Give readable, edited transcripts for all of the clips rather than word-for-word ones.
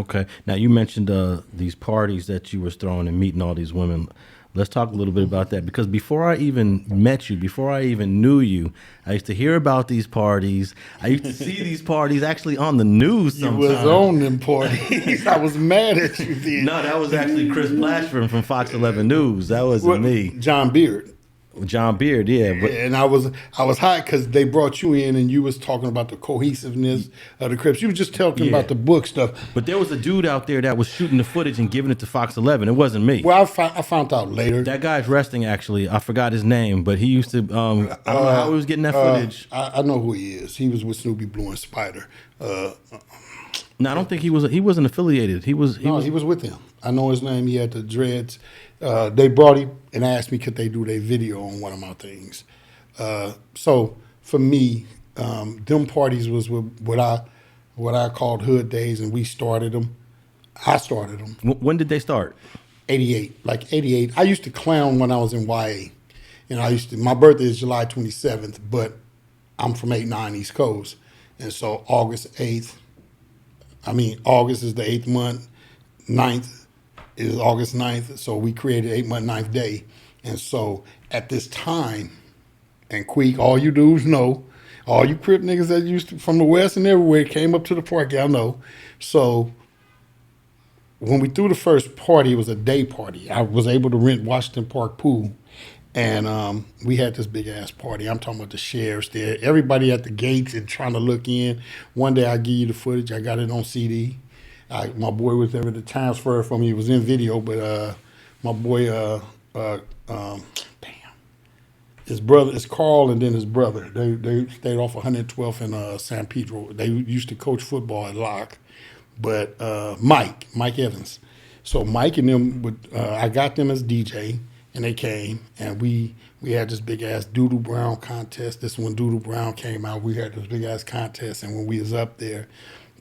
Okay. Now you mentioned these parties that you was throwing and meeting all these women. Let's talk a little bit about that because before I even met you, before I even knew you, I used to hear about these parties. I used to see these parties actually on the news You sometimes. was on them parties. I was mad at you then. No, that was actually Chris Blashford from Fox 11 News. That wasn't me. John Beard. John Beard, yeah. But And I was hot because they brought you in and you was talking about the cohesiveness of the Crips. You was just talking Yeah. about the book stuff. but there was a dude out there that was shooting the footage and giving it to Fox 11. It wasn't me. Well, I found out later. That guy's resting, actually. I forgot his name, but he used to, I don't know how he was getting that footage. I know who he is. He was with Snoopy Blue and Spider. No, I don't think he wasn't affiliated. He was With them. I know his name. He had the dreads. They brought him and asked me could they do their video on one of my things. So for me, them parties was what I called hood days, and we started them. I started them. When did they start? 88, like 88. I used to clown when I was in YA. My birthday is July 27th, but I'm from 89 East Coast. And so August is the 8th month, 9th is August 9th. So we created 8-month, 9th day. And so at this time, and Queek, all you dudes know, all you Crip niggas that used to, from the West and everywhere, came up to the park, y'all know. So when we threw the first party, it was a day party. I was able to rent Washington Park Pool, and we had this big ass party. I'm talking about the sheriffs there, everybody at the gates and trying to look in. One day I give you the footage. I got it on CD. My boy was there at the transfer for me. It was in video, but my boy, his brother, it's Carl and then his brother. They stayed off 112th in San Pedro. They used to coach football at Locke. But Mike Evans. So Mike and them I got them as DJ, and they came, and we had this big ass Doodoo Brown contest. This when Doodoo Brown came out, we had this big ass contest, and when we was up there,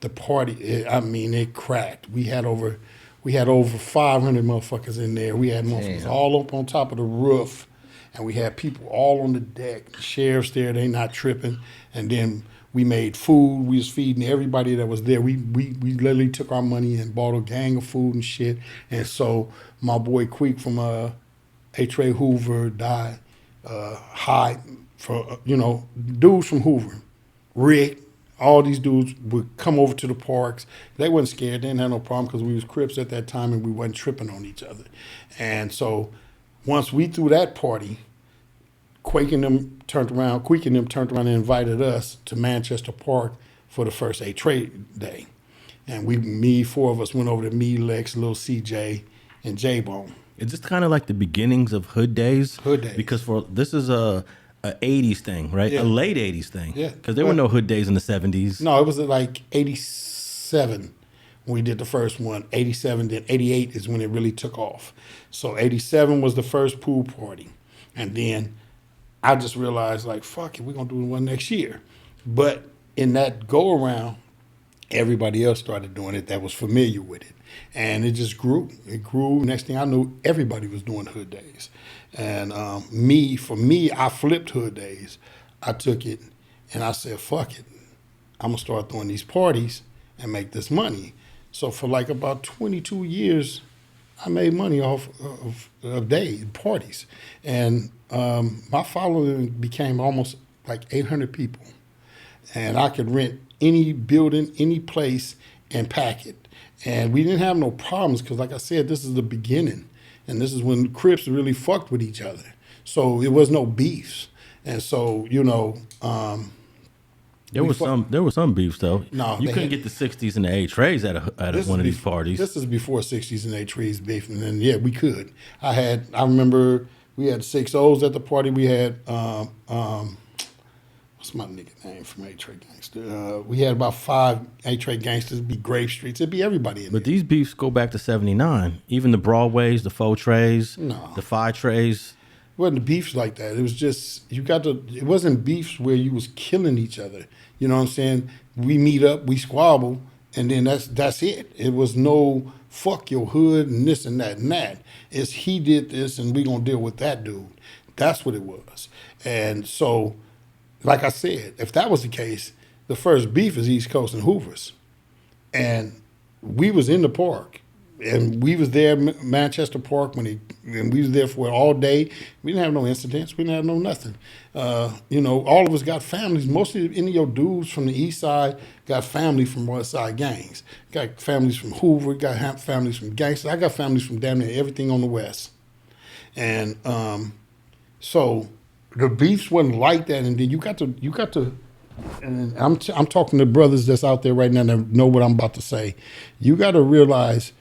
the party, it cracked. We had over 500 motherfuckers in there. We had motherfuckers all up on top of the roof, and we had people all on the deck. The sheriff's there, they not tripping, and then we made food. We was feeding everybody that was there. We literally took our money and bought a gang of food and shit. And so my boy Queek from A-Tray Hoover died. Hyde, dudes from Hoover, Rick, all these dudes would come over to the parks. They wasn't scared. They didn't have no problem because we was Crips at that time and we wasn't tripping on each other. And so once we threw that party, Queek and them turned around and invited us to Manchester Park for the first A-Trade day. And four of us went over to me, Lex, Lil CJ, and J-Bone. Is this kind of like the beginnings of Hood Days? Hood Days. Because this is a 80s thing, right? Yeah. A late 80s thing. Yeah. Because there were no Hood Days in the 70s. No, it was like 87 when we did the first one. 87, then 88 is when it really took off. So 87 was the first pool party. And then I just realized, like, fuck it, we're going to do one next year. But in that go-around, everybody else started doing it that was familiar with it. And it just grew. It grew. Next thing I knew, everybody was doing Hood Days. And for me, I flipped Hood Days. I took it and I said, fuck it. I'm going to start throwing these parties and make this money. So for like about 22 years, I made money off of day parties. And my following became almost like 800 people. And I could rent any building, any place, and pack it. And we didn't have no problems because, like I said, this is the beginning. And this is when Crips really fucked with each other. So it was no beefs. And so, there was some beefs though. No, you couldn't get the 60s and the A-Trays at one of these parties. This is before 60s and A-Trays beef. And then, yeah, we could. I remember we had 6-0s at the party. We had, what's my nigga name from A-Tray Gangster? We had about 5 A-Tray Gangsters. It'd be Grave Streets. It'd be everybody in But there. these beefs go back to 79. Even the Broadways, the 4 trays, No. the 5 trays. It wasn't beefs like that. It was just, it wasn't beefs where you was killing each other. You know what I'm saying? We meet up, we squabble, and then that's it. It was no fuck your hood and this and that and that. It's he did this and we gonna deal with that dude. That's what it was. And so, like I said, if that was the case, the first beef is East Coast and Hoovers. And we was in the park, and we was there, Manchester Park, and we was there for all day. We didn't have no incidents. We didn't have no nothing. All of us got families. Most of any of your dudes from the east side got family from West Side gangs. Got families from Hoover. Got families from gangsters. I got families from damn near everything on the west. And so the beefs wasn't like that. And then you got to. And I'm talking to brothers that's out there right now that know what I'm about to say. You got to realize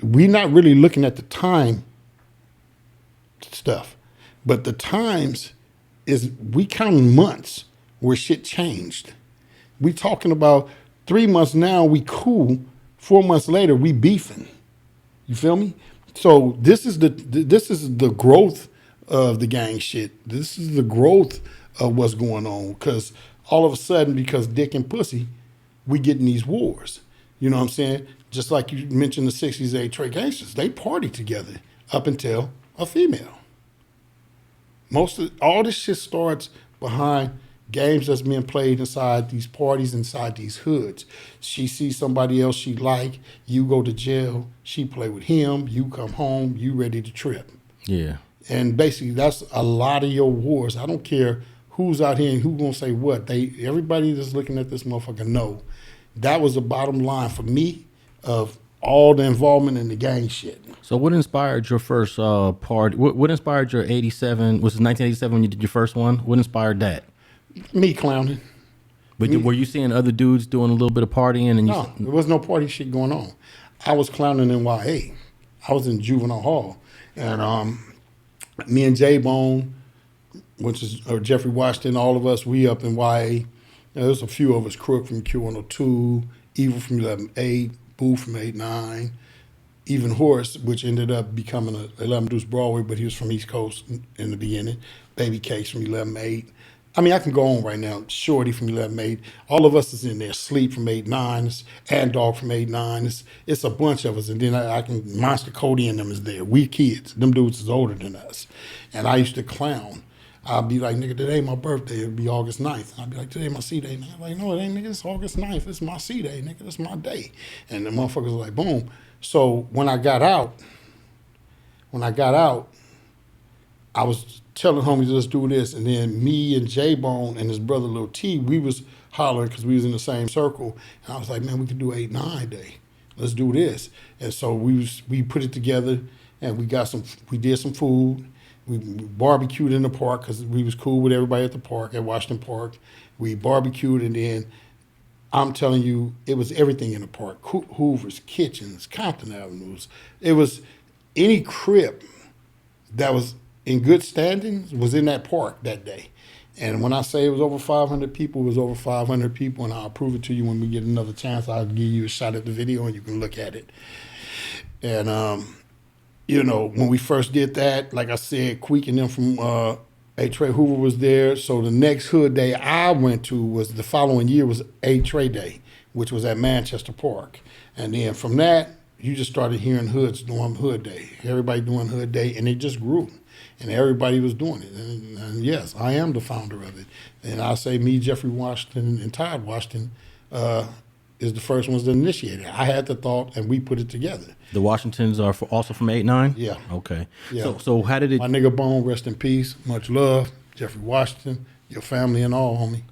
we're not really looking at the time stuff, but the times is we counting months where shit changed. We talking about 3 months now, we cool. 4 months later, we beefing. You feel me? So this is the growth of the gang shit. This is the growth of what's going on, because all of a sudden, because dick and pussy, we getting these wars. You know what I'm saying? Just like you mentioned the 60s A-Trade gangsters, they party together up until a female. All this shit starts behind games that's being played inside these parties, inside these hoods. She sees somebody else she like, you go to jail, she play with him, you come home, you ready to trip. Yeah. And basically that's a lot of your wars. I don't care who's out here and who's gonna say what. Everybody that's looking at this motherfucker know that was the bottom line for me of all the involvement in the gang shit. So what inspired your first party? What inspired your 87? Was it 1987 when you did your first one? What inspired that? Me clowning. But were you seeing other dudes doing a little bit of partying? And No, there was no party shit going on. I was clowning in YA. I was in juvenile hall. And me and J-Bone, which is Jeffrey Washington, all of us, we up in YA. There's a few of us, Crook from Q102, Evil from 11-8, Boo from 8-9, even Horace, which ended up becoming a 11 Deuce Broadway, but he was from East Coast in the beginning. Baby Case from 11-8. I mean, I can go on right now. Shorty from 11-8. All of us is in there. Sleep from 8-9. And Dog from 8-9. It's a bunch of us. And then I can, Monster Cody and them is there. We kids. Them dudes is older than us. And I used to clown. I'd be like, nigga, today my birthday. It'd be August 9th. I'd be like, today my C-Day. I'm like, no, it ain't, nigga. It's August 9th. It's my C-Day, nigga. It's my day. And the motherfuckers was like, boom. So when I got out, I was telling homies, let's do this. And then me and J-Bone and his brother Lil T, we was hollering because we was in the same circle. And I was like, man, we could do 8-9 day. Let's do this. And so we put it together, and we did some food. We barbecued in the park because we was cool with everybody at the park, at Washington Park. We barbecued, and then I'm telling you, it was everything in the park. Hoover's, Kitchens, Compton Avenues. It was any Crip that was in good standings was in that park that day. And when I say it was over 500 people, it was over 500 people, and I'll prove it to you when we get another chance. I'll give you a shot at the video, and you can look at it. And, when we first did that, like I said, Queek and them from A-Trey Hoover was there. So the next hood day I went to was the following year was A-Trey Day, which was at Manchester Park. And then from that, you just started hearing hoods doing Hood Day. Everybody doing Hood Day, and it just grew. And everybody was doing it. And yes, I am the founder of it. And I say me, Jeffrey Washington, and Todd Washington is the first ones to initiate it. I had the thought, and we put it together. The Washingtons are also from 8-9? Yeah. Okay. Yeah. So how did it... My nigga Bone, rest in peace. Much love. Jeffrey Washington, your family and all, homie.